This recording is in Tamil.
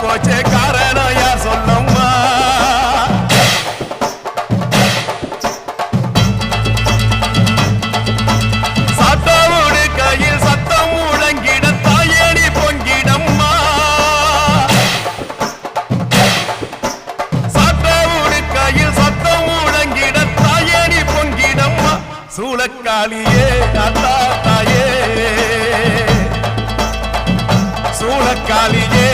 போச்சே காரணம் யார் சொல்லம்மா சட்டவோடு கையில் சத்தம் முழங்கிட தாயணி பொங்கிடம்மா சட்டவோடு கையில் சத்தம் முழங்கிட தாயணி பொங்கிடம்மா சூளக்காளியே அத்தா தாயே சூளக்காளியே